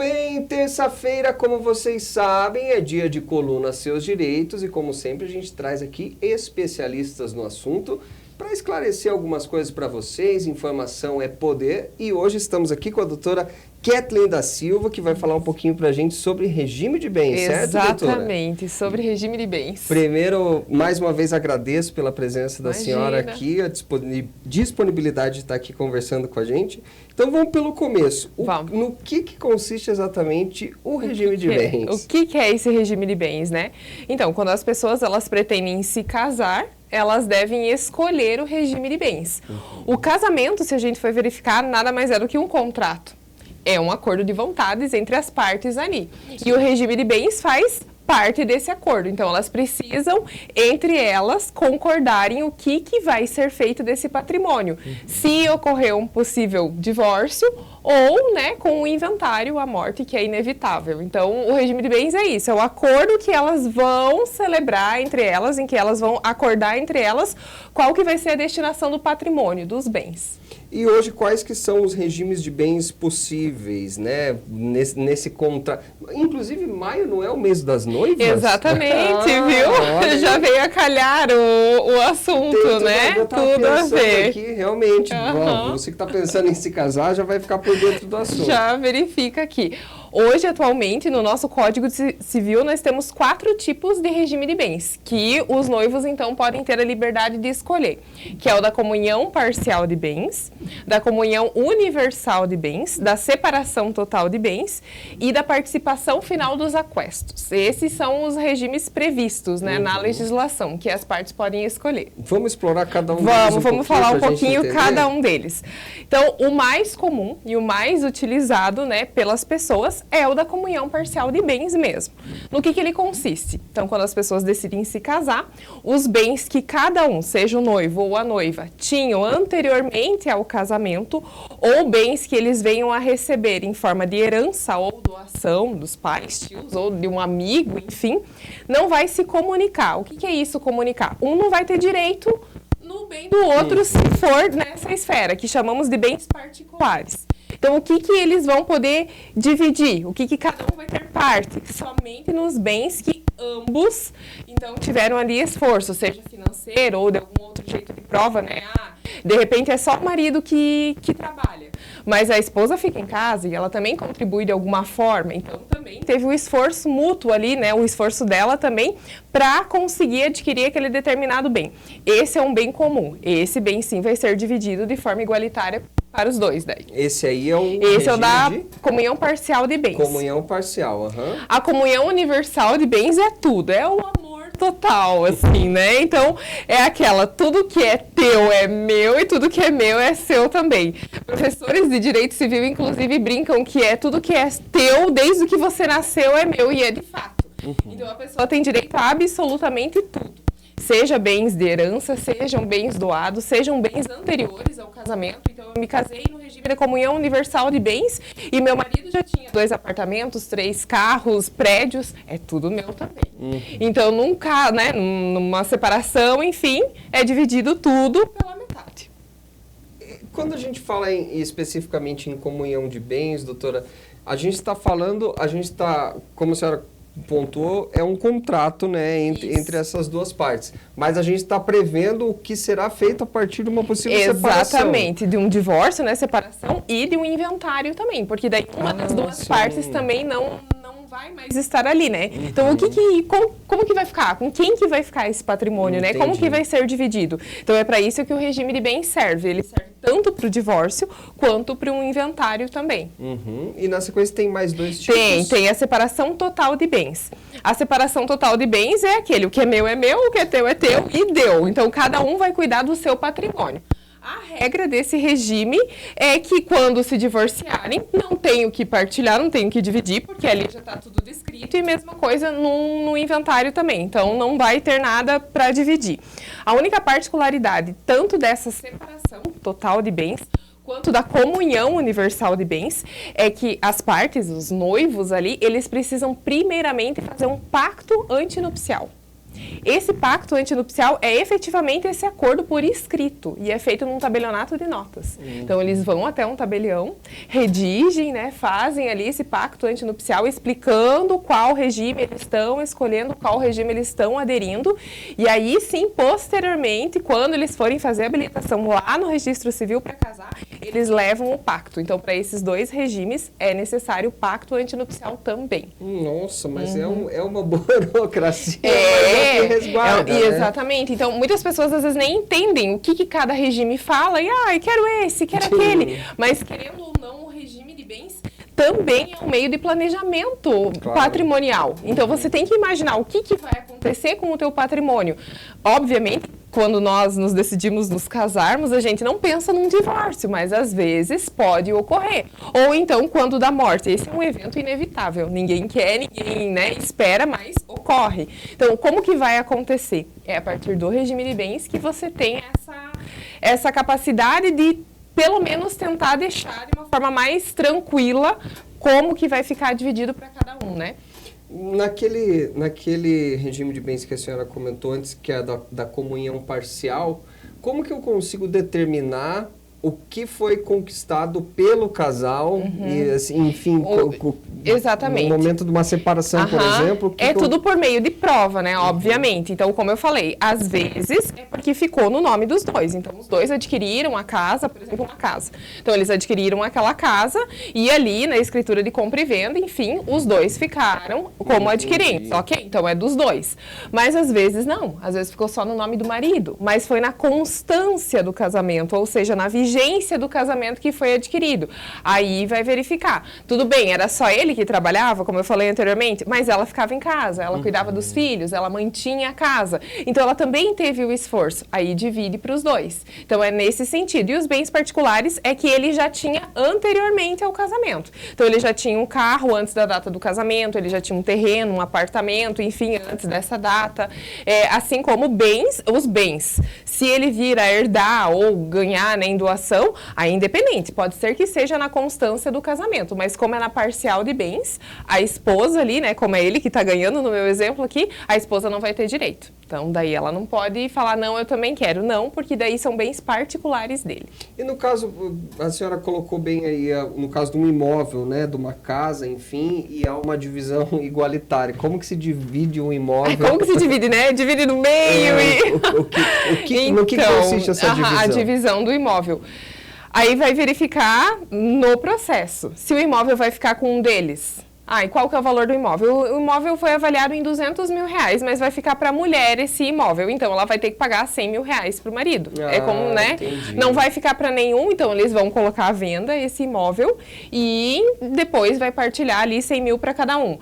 bem, terça-feira, como vocês sabem, é dia de Coluna Seus Direitos e como sempre a gente traz aqui especialistas no assunto para esclarecer algumas coisas para vocês. Informação é poder e hoje estamos aqui com a doutora Kathleen da Silva, que vai falar um pouquinho para a gente sobre regime de bens, certo, doutora? Exatamente, sobre regime de bens. Primeiro, mais uma vez agradeço pela presença da Imagina. senhora aqui, a disponibilidade de estar aqui conversando com a gente. Então vamos pelo começo. No que consiste exatamente o regime de bens? O que é esse regime de bens, né? Então, quando as pessoas elas pretendem se casar, elas devem escolher o regime de bens. O casamento, se a gente for verificar, nada mais é do que um contrato. É um acordo de vontades entre as partes ali. Sim. E o regime de bens faz parte desse acordo. Então, elas precisam, entre elas, concordarem o que vai ser feito desse patrimônio. Se ocorrer um possível divórcio ou, né, com o inventário, a morte, que é inevitável. Então, o regime de bens é isso, é o acordo que elas vão celebrar entre elas, em que elas vão acordar entre elas qual que vai ser a destinação do patrimônio, dos bens. E hoje, quais que são os regimes de bens possíveis, né, nesse contrato? Inclusive, maio não é o mês das noivas? Exatamente, viu? Olha, já veio a calhar o assunto, né? Tudo a ver. Aqui, realmente, você que está pensando em se casar, já vai ficar por dentro do assunto. Já verifica aqui. Hoje, atualmente, no nosso Código Civil, nós temos 4 tipos de regime de bens, que os noivos, então, podem ter a liberdade de escolher, que é o da comunhão parcial de bens, da comunhão universal de bens, da separação total de bens e da participação final dos aquestos. Esses são os regimes previstos, né, na legislação, que as partes podem escolher. Vamos explorar cada um deles. Vamos falar um pouquinho cada um deles. Então, o mais comum e o mais utilizado, né, pelas pessoas é o da comunhão parcial de bens mesmo. No que ele consiste? Então, quando as pessoas decidem se casar, os bens que cada um, seja o noivo ou a noiva, tinham anteriormente ao casamento, ou bens que eles venham a receber em forma de herança ou doação dos pais, tios ou de um amigo, enfim, não vai se comunicar. O que é isso, comunicar? Um não vai ter direito no bem do outro se for nessa esfera, que chamamos de bens particulares. Então, o que eles vão poder dividir? O que cada um vai ter parte? Somente nos bens que ambos, então, tiveram ali esforço, seja financeiro ou de algum outro jeito de prova, né? De repente é só o marido que trabalha, mas a esposa fica em casa e ela também contribui de alguma forma, então também teve um esforço mútuo ali, né? O esforço dela também para conseguir adquirir aquele determinado bem. Esse é um bem comum, esse bem sim vai ser dividido de forma igualitária para os dois daí. Esse aí é o Esse é o da comunhão parcial de bens. Comunhão parcial, A comunhão universal de bens é tudo, é o amor total, assim, né? Então, é aquela, tudo que é teu é meu e tudo que é meu é seu também. Professores de direito civil, inclusive, brincam que é tudo que é teu, desde que você nasceu, é meu e é de fato. Então, a pessoa tem direito a absolutamente tudo. Seja bens de herança, sejam bens doados, sejam bens anteriores ao casamento. Então, eu me casei no regime da comunhão universal de bens e meu marido já tinha 2 apartamentos, 3 carros, prédios, é tudo meu também. Então, nunca, né, numa separação, enfim, é dividido tudo pela metade. Quando a gente fala especificamente em comunhão de bens, doutora, a gente está falando, como a senhora pontuou, é um contrato, né, entre essas duas partes. Mas a gente está prevendo o que será feito a partir de uma possível separação. Exatamente, de um divórcio, né, separação e de um inventário também, porque daí uma das duas partes também não vai mais estar ali, né? Então, como que vai ficar? Com quem que vai ficar esse patrimônio, né? Como que vai ser dividido? Então, é para isso que o regime de bens serve. Ele serve tanto para o divórcio quanto para um inventário também. E na sequência tem mais 2 tipos? Tem a separação total de bens. A separação total de bens é aquele, o que é meu, o que é teu e deu. Então, cada um vai cuidar do seu patrimônio. A regra desse regime é que quando se divorciarem, não tem o que partilhar, não tem o que dividir, porque ali já está tudo descrito, e mesma coisa no inventário também. Então, não vai ter nada para dividir. A única particularidade, tanto dessa separação total de bens, quanto da comunhão universal de bens, é que as partes, os noivos ali, eles precisam primeiramente fazer um pacto antinupcial. Esse pacto antinupcial é efetivamente esse acordo por escrito e é feito num tabelionato de notas. Então, eles vão até um tabelião, redigem, né, fazem ali esse pacto antinupcial explicando qual regime eles estão escolhendo, qual regime eles estão aderindo. E aí, sim, posteriormente, quando eles forem fazer a habilitação lá no registro civil para casar, eles levam o pacto. Então, para esses dois regimes, é necessário o pacto antinupcial também. Nossa, mas é uma burocracia. Resguarda, né? Exatamente. Então, muitas pessoas às vezes nem entendem o que cada regime fala e, quero esse, quero aquele. Mas, querendo ou não, o regime de bens também é um meio de planejamento patrimonial. Então, você tem que imaginar o que vai acontecer com o teu patrimônio. Obviamente, quando nós nos decidimos nos casarmos, a gente não pensa num divórcio, mas às vezes pode ocorrer. Ou então, quando da morte. Esse é um evento inevitável. Ninguém quer, ninguém, né, espera, mas ocorre. Então, como que vai acontecer? É a partir do regime de bens que você tem essa capacidade de, pelo menos, tentar deixar de uma forma mais tranquila como que vai ficar dividido para cada um, né? Naquele regime de bens que a senhora comentou antes, que é da comunhão parcial, como que eu consigo determinar o que foi conquistado pelo casal e, assim, enfim, exatamente. No momento de uma separação, por exemplo... Tudo por meio de prova, né? Obviamente. Então, como eu falei, às vezes é porque ficou no nome dos dois. Então, os dois adquiriram a casa, por exemplo, uma casa. Então, eles adquiriram aquela casa e ali, na escritura de compra e venda, enfim, os dois ficaram como adquirentes. Ok? Então, é dos dois. Mas, às vezes, não. Às vezes, ficou só no nome do marido. Mas foi na constância do casamento, ou seja, na vigência do casamento que foi adquirido. Aí vai verificar. Tudo bem, era só ele que trabalhava, como eu falei anteriormente, mas ela ficava em casa, ela cuidava dos filhos, ela mantinha a casa. Então, ela também teve o esforço. Aí divide para os dois. Então, é nesse sentido. E os bens particulares é que ele já tinha anteriormente ao casamento. Então, ele já tinha um carro antes da data do casamento, ele já tinha um terreno, um apartamento, enfim, antes dessa data. Assim como os bens. Se ele vir a herdar ou ganhar, né, em doação, aí independente, pode ser que seja na constância do casamento, mas como é na parcial de bens, a esposa ali, né, como é ele que está ganhando no meu exemplo aqui, a esposa não vai ter direito. Então, daí ela não pode falar, não, eu também quero, não, porque daí são bens particulares dele. E no caso, a senhora colocou bem aí, no caso de um imóvel, né, de uma casa, enfim, e há uma divisão igualitária. Como que se divide um imóvel? Como que se divide, né? Divide no meio no que consiste essa divisão? A divisão do imóvel. Aí vai verificar no processo se o imóvel vai ficar com um deles. E qual que é o valor do imóvel? O imóvel foi avaliado em R$200 mil, mas vai ficar para a mulher esse imóvel. Então, ela vai ter que pagar R$100 mil para o marido. É como, né? Entendi. Não vai ficar para nenhum, então eles vão colocar à venda esse imóvel e depois vai partilhar ali R$100 mil para cada um.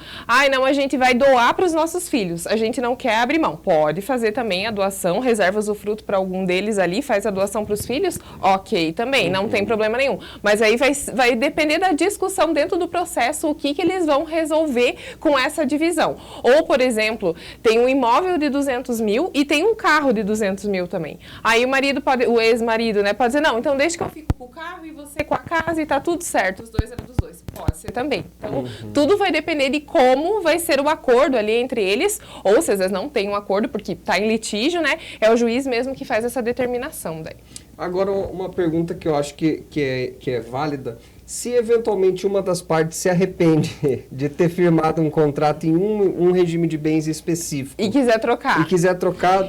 Não, a gente vai doar para os nossos filhos. A gente não quer abrir mão. Pode fazer também a doação, reserva usufruto para algum deles ali, faz a doação para os filhos. Ok, também, não tem problema nenhum. Mas aí vai depender da discussão dentro do processo, o que eles vão resolver com essa divisão. Ou, por exemplo, tem um imóvel de R$200 mil e tem um carro de R$200 mil também. Aí o ex-marido, né, pode dizer, não, então deixa que eu fico com o carro e você com a casa e tá tudo certo, os dois eram dos dois. Pode ser também. Então, tudo vai depender de como vai ser o acordo ali entre eles, ou se às vezes não tem um acordo, porque tá em litígio, né, é o juiz mesmo que faz essa determinação daí. Agora, uma pergunta que eu acho que é válida. Se eventualmente uma das partes se arrepende de ter firmado um contrato em um regime de bens específico. E quiser trocar.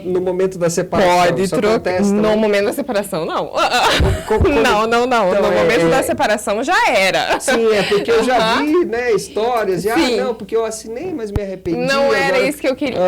No momento da separação. Pode trocar. No momento da separação, não. Não. Então, no momento da separação já era. Sim, é porque eu já vi, né, histórias. Não, porque eu assinei, mas me arrependi. Não era isso que eu queria.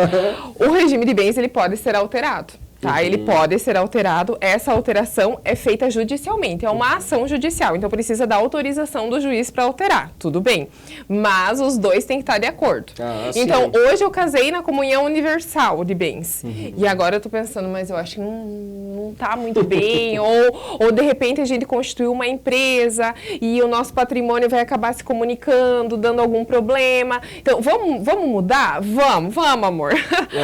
O regime de bens, ele pode ser alterado. Ele pode ser alterado. Essa alteração é feita judicialmente, é uma ação judicial, então precisa da autorização do juiz para alterar, tudo bem. Mas os dois têm que estar de acordo. Então, hoje eu casei na comunhão universal de bens. E agora eu tô pensando, mas eu acho que não tá muito bem, ou de repente a gente constituiu uma empresa e o nosso patrimônio vai acabar se comunicando, dando algum problema. Então, vamos mudar? Vamos, amor.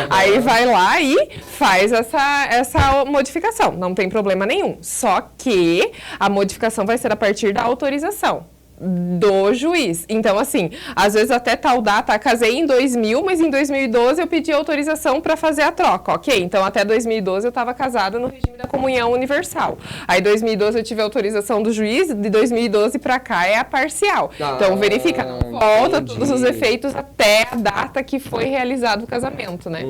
Aí vai lá e faz essa modificação, não tem problema nenhum. Só que a modificação vai ser a partir da autorização do juiz. Então, assim, às vezes até tal data, casei em 2000, mas em 2012 eu pedi autorização para fazer a troca, ok? Então, até 2012 eu estava casada no regime da comunhão universal. Aí, em 2012 eu tive autorização do juiz, de 2012 para cá é a parcial. Então, verifica, não volta todos os efeitos até a data que foi realizado o casamento, né?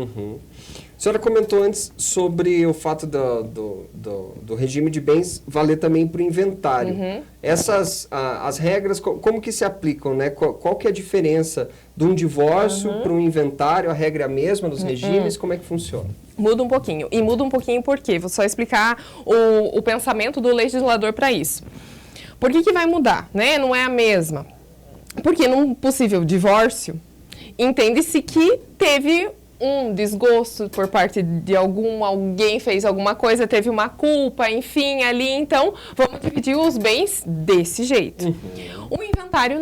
A senhora comentou antes sobre o fato do regime de bens valer também para o inventário. As regras, como que se aplicam, né? Qual que é a diferença de um divórcio para um inventário? A regra é a mesma dos regimes? Como é que funciona? Muda um pouquinho. E muda um pouquinho por quê? Vou só explicar o pensamento do legislador para isso. Por que vai mudar, né? Não é a mesma. Porque num possível divórcio, entende-se que teve um desgosto por parte de alguém fez alguma coisa, teve uma culpa, enfim, ali, então vamos dividir os bens desse jeito. O inventário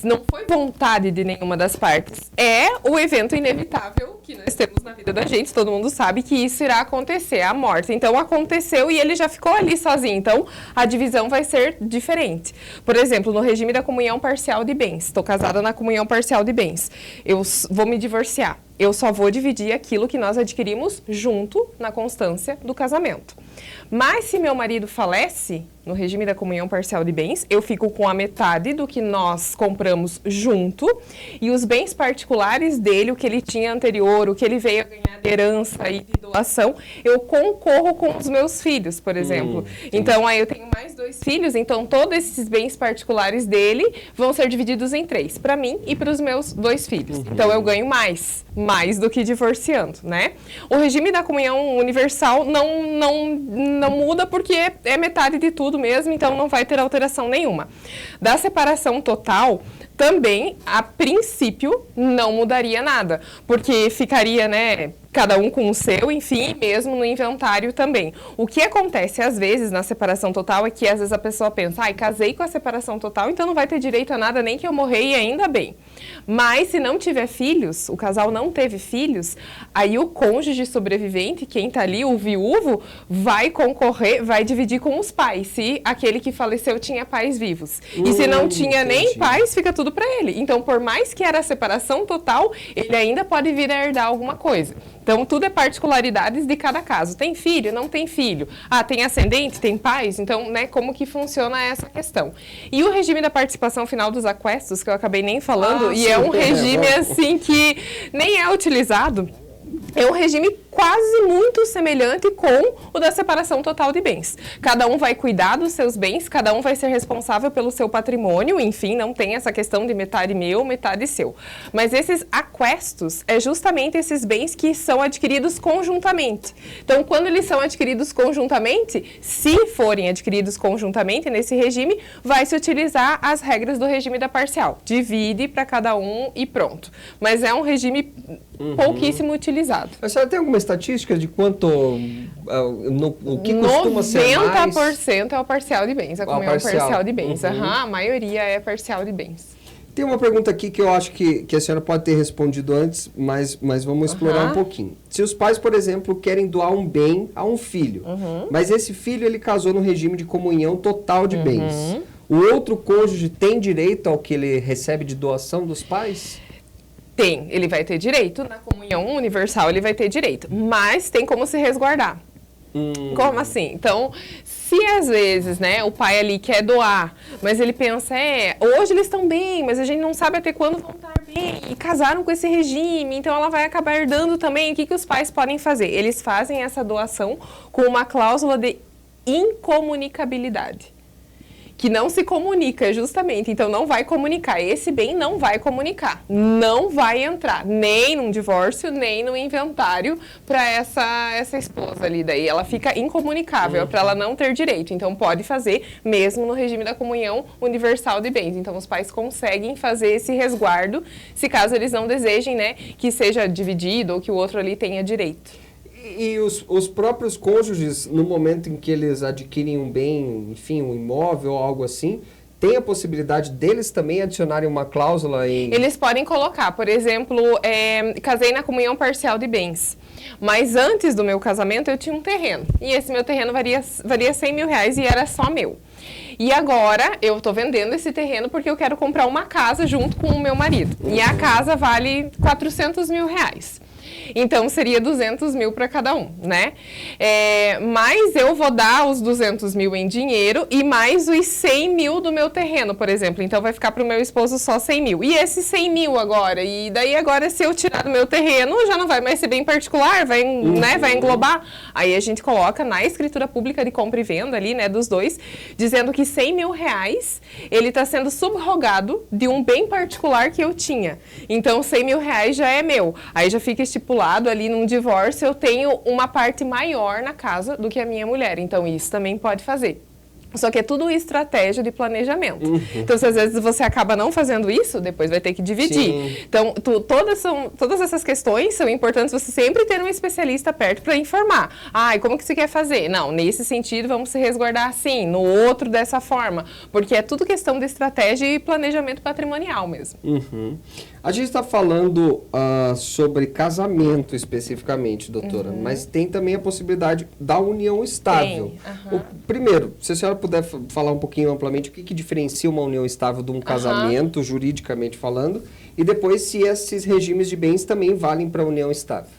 não foi vontade de nenhuma das partes, é o evento inevitável que nós temos na vida da gente, todo mundo sabe que isso irá acontecer, a morte. Então aconteceu e ele já ficou ali sozinho, então a divisão vai ser diferente. Por exemplo, no regime da comunhão parcial de bens, estou casada na comunhão parcial de bens, eu vou me divorciar. Eu só vou dividir aquilo que nós adquirimos junto na constância do casamento. Mas se meu marido falece, no regime da comunhão parcial de bens, eu fico com a metade do que nós compramos junto e os bens particulares dele, o que ele tinha anterior, o que ele veio a ganhar de herança e de doação, eu concorro com os meus filhos, por exemplo. Então, aí eu tenho mais 2 filhos, então todos esses bens particulares dele vão ser divididos em 3, para mim e para os meus 2 filhos. Então, eu ganho mais do que divorciando, né? O regime da comunhão universal não muda porque é metade de tudo mesmo, então não vai ter alteração nenhuma. Da separação total, também, a princípio, não mudaria nada, porque ficaria, né, cada um com o seu, enfim, mesmo no inventário também. O que acontece, às vezes, na separação total é que, às vezes, a pessoa pensa, casei com a separação total, então não vai ter direito a nada, nem que eu morrer e ainda bem. Mas, se não tiver filhos, o casal não teve filhos, aí o cônjuge sobrevivente, quem tá ali, o viúvo, vai concorrer, vai dividir com os pais, se aquele que faleceu tinha pais vivos. E se não tinha nem pais, fica tudo para ele. Então, por mais que era a separação total, ele ainda pode vir a herdar alguma coisa. Então, tudo é particularidades de cada caso. Tem filho? Não tem filho? Tem ascendente? Tem pais? Então, né, como que funciona essa questão? E o regime da participação final dos aquestos, que eu acabei nem falando, e é um regime, assim, que nem é utilizado, é um regime quase muito semelhante com o da separação total de bens. Cada um vai cuidar dos seus bens, cada um vai ser responsável pelo seu patrimônio, enfim, não tem essa questão de metade meu, metade seu. Mas esses aquestos é justamente esses bens que são adquiridos conjuntamente. Então, quando eles são adquiridos conjuntamente, se forem adquiridos conjuntamente nesse regime, vai se utilizar as regras do regime da parcial. Divide para cada um e pronto. Mas é um regime pouquíssimo utilizado. A senhora tem alguma estatística de quanto, o que costuma ser mais? 90% é o parcial de bens, a comunhão parcial de bens. A maioria é parcial de bens. Tem uma pergunta aqui que eu acho que a senhora pode ter respondido antes, mas vamos explorar um pouquinho. Se os pais, por exemplo, querem doar um bem a um filho, mas esse filho ele casou no regime de comunhão total de bens, o outro cônjuge tem direito ao que ele recebe de doação dos pais? Tem, ele vai ter direito, na comunhão universal ele vai ter direito, mas tem como se resguardar. Como assim? Então, se às vezes, né, o pai ali quer doar, mas ele pensa, hoje eles estão bem, mas a gente não sabe até quando vão estar bem, e casaram com esse regime, então ela vai acabar herdando também. O que os pais podem fazer? Eles fazem essa doação com uma cláusula de incomunicabilidade. Que não se comunica, justamente. Então, não vai comunicar. Esse bem não vai comunicar. Não vai entrar nem num divórcio, nem no inventário para essa esposa ali. Daí, ela fica incomunicável, para ela não ter direito. Então, pode fazer mesmo no regime da comunhão universal de bens. Então, os pais conseguem fazer esse resguardo, se caso eles não desejem, né, que seja dividido ou que o outro ali tenha direito. E os próprios cônjuges, no momento em que eles adquirem um bem, enfim, um imóvel ou algo assim, tem a possibilidade deles também adicionarem uma cláusula em... Eles podem colocar, por exemplo, casei na comunhão parcial de bens, mas antes do meu casamento eu tinha um terreno, e esse meu terreno valia 100 mil reais e era só meu. E agora eu tô vendendo esse terreno porque eu quero comprar uma casa junto com o meu marido. E a casa vale 400 mil reais. Então, seria 200 mil para cada um, né? Mas eu vou dar os 200 mil em dinheiro e mais os 100 mil do meu terreno, por exemplo. Então, vai ficar para o meu esposo só 100 mil. E esses 100 mil agora? E daí agora, se eu tirar do meu terreno, já não vai mais ser bem particular, vai englobar. Aí a gente coloca na escritura pública de compra e venda ali, né, dos dois, dizendo que 100 mil reais, ele está sendo subrogado de um bem particular que eu tinha. Então, 100 mil reais já é meu. Aí já fica estipulado ali num divórcio, eu tenho uma parte maior na casa do que a minha mulher. Então, isso também pode fazer. Só que é tudo estratégia de planejamento. Então, se às vezes você acaba não fazendo isso, depois vai ter que dividir. Sim. Então, todas essas questões são importantes você sempre ter um especialista perto para informar. E como que você quer fazer? Não, nesse sentido, vamos se resguardar assim, no outro dessa forma. Porque é tudo questão de estratégia e planejamento patrimonial mesmo. A gente está falando sobre casamento especificamente, doutora, mas tem também a possibilidade da união estável. Primeiro, se a senhora puder falar um pouquinho amplamente o que diferencia uma união estável de um casamento, juridicamente falando, e depois se esses regimes de bens também valem para a união estável.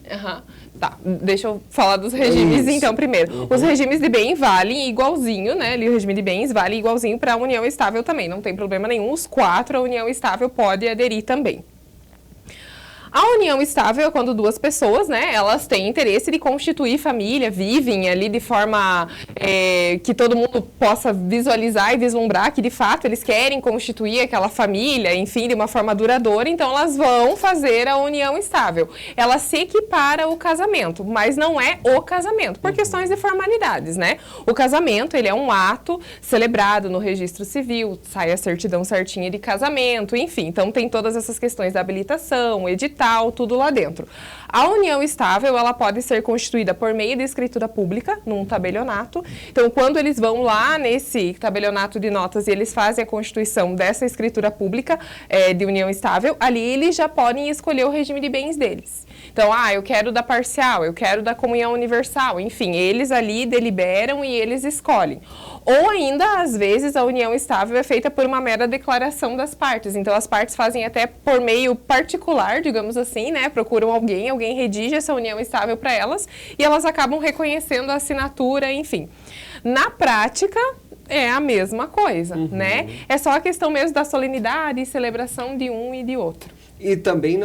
Tá, deixa eu falar dos regimes então primeiro. Os regimes de bem valem igualzinho, né? O regime de bens vale igualzinho para a união estável também, não tem problema nenhum. Os 4, a união estável pode aderir também. A união estável é quando duas pessoas, né, elas têm interesse de constituir família, vivem ali de forma que todo mundo possa visualizar e vislumbrar que, de fato, eles querem constituir aquela família, enfim, de uma forma duradoura, então elas vão fazer a união estável. Ela se equipara ao casamento, mas não é o casamento, por questões de formalidades, né? O casamento, ele é um ato celebrado no registro civil, sai a certidão certinha de casamento, enfim, então tem todas essas questões da habilitação, edital, tudo lá dentro. A união estável, ela pode ser constituída por meio de escritura pública, num tabelionato. Então, quando eles vão lá nesse tabelionato de notas e eles fazem a constituição dessa escritura pública de união estável, ali eles já podem escolher o regime de bens deles. Então, eu quero da parcial, eu quero da comunhão universal, enfim, eles ali deliberam e eles escolhem. Ou ainda, às vezes, a união estável é feita por uma mera declaração das partes. Então, as partes fazem até por meio particular, digamos assim, né? Procuram alguém redige essa união estável para elas e elas acabam reconhecendo a assinatura, enfim. Na prática, é a mesma coisa, né? É só a questão mesmo da solenidade e celebração de um e de outro. E também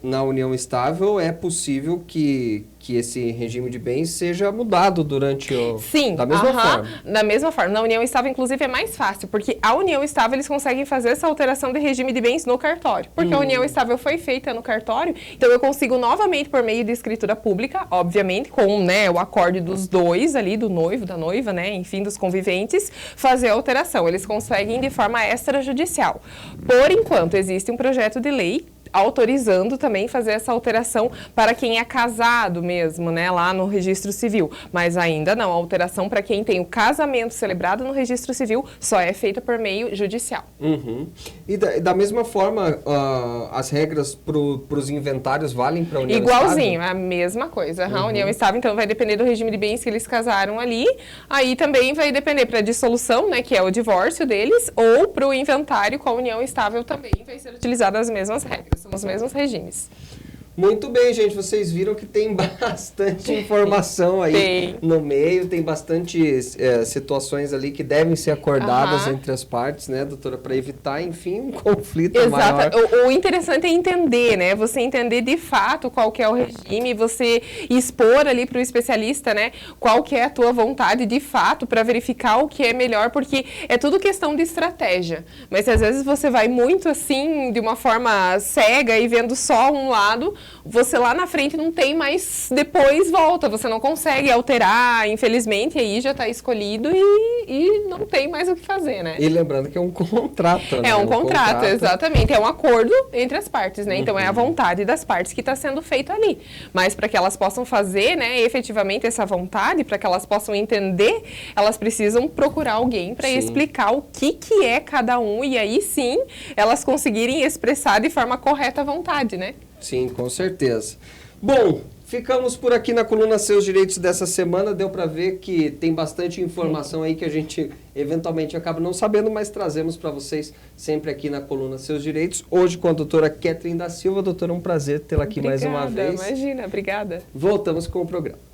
na união estável é possível que esse regime de bens seja mudado durante o... Sim, da mesma forma. Da mesma forma. Na união estável, inclusive, é mais fácil, porque a união estável eles conseguem fazer essa alteração de regime de bens no cartório. Porque a união estável foi feita no cartório, então eu consigo novamente, por meio de escritura pública, obviamente, com, né, o acorde dos dois ali, do noivo, da noiva, né, enfim, dos conviventes, fazer a alteração. Eles conseguem de forma extrajudicial. Por enquanto, existe um projeto de lei autorizando também fazer essa alteração para quem é casado mesmo, né, lá no registro civil. Mas ainda não, a alteração para quem tem o casamento celebrado no registro civil só é feita por meio judicial. E da mesma forma, as regras para os inventários valem para a união igualzinho, estável? é a mesma coisa. A união estável, então, vai depender do regime de bens que eles casaram ali. Aí também vai depender para a dissolução, né, que é o divórcio deles, ou para o inventário com a união estável também vai ser utilizadas as mesmas regras. São os mesmos regimes. Muito bem, gente. Vocês viram que tem bastante informação aí no meio, tem bastante situações ali que devem ser acordadas entre as partes, né, doutora, para evitar, enfim, um conflito maior. O interessante é entender, né, você entender de fato qual que é o regime, você expor ali para o especialista, né, qual que é a tua vontade de fato para verificar o que é melhor, porque é tudo questão de estratégia. Mas se às vezes você vai muito assim, de uma forma cega e vendo só um lado, você lá na frente não tem mais, depois volta, você não consegue alterar, infelizmente, aí já está escolhido e não tem mais o que fazer, né? E lembrando que é um contrato, né? É um contrato, exatamente, é um acordo entre as partes, né? Então é a vontade das partes que está sendo feito ali. Mas para que elas possam fazer, né, efetivamente essa vontade, para que elas possam entender, elas precisam procurar alguém para explicar o que é cada um e aí sim elas conseguirem expressar de forma correta a vontade, né? Sim, com certeza. Bom, Ficamos por aqui na coluna Seus Direitos dessa semana. Deu para ver que tem bastante informação aí que a gente eventualmente acaba não sabendo, mas trazemos para vocês sempre aqui na coluna Seus Direitos. Hoje com a doutora Ketrin da Silva. Doutora, um prazer tê-la aqui mais uma vez. Imagina, obrigada. Voltamos com o programa.